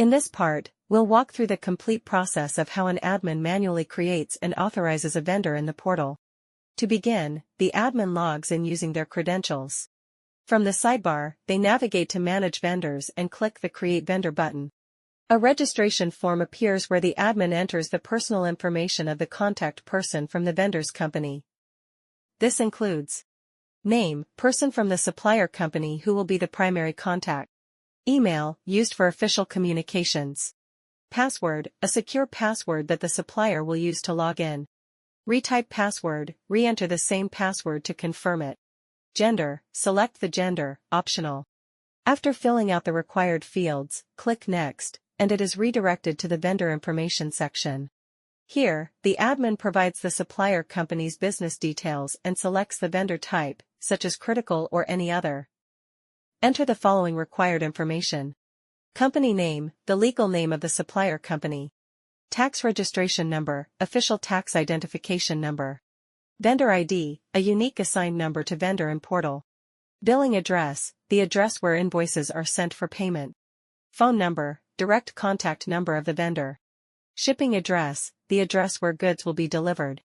In this part, we'll walk through the complete process of how an admin manually creates and authorizes a vendor in the portal. To begin, the admin logs in using their credentials. From the sidebar, they navigate to Manage Vendors and click the Create Vendor button. A registration form appears where the admin enters the personal information of the contact person from the vendor's company. This includes name, person from the supplier company who will be the primary contact. Email, used for official communications. Password, a secure password that the supplier will use to log in. Retype password, re-enter the same password to confirm it. Gender, select the gender, optional. After filling out the required fields, click Next, and it is redirected to the vendor information section. Here, the admin provides the supplier company's business details and selects the vendor type, such as critical or any other. Enter the following required information. Company name, the legal name of the supplier company. Tax registration number, official tax identification number. Vendor ID, a unique assigned number to vendor in portal. Billing address, the address where invoices are sent for payment. Phone number, direct contact number of the vendor. Shipping address, the address where goods will be delivered.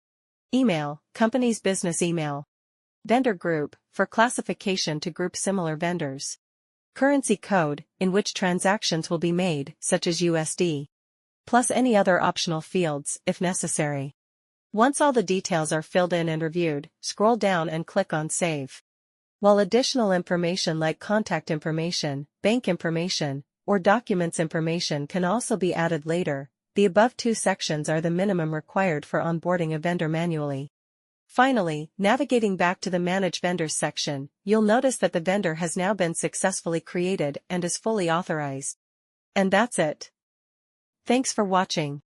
Email, company's business email. Vendor group, for classification to group similar vendors. Currency code, in which transactions will be made, such as USD. Plus any other optional fields, if necessary. Once all the details are filled in and reviewed, scroll down and click on Save. While additional information like contact information, bank information, or documents information can also be added later, the above two sections are the minimum required for onboarding a vendor manually. Finally, navigating back to the Manage Vendors section, you'll notice that the vendor has now been successfully created and is fully authorized. And that's it. Thanks for watching.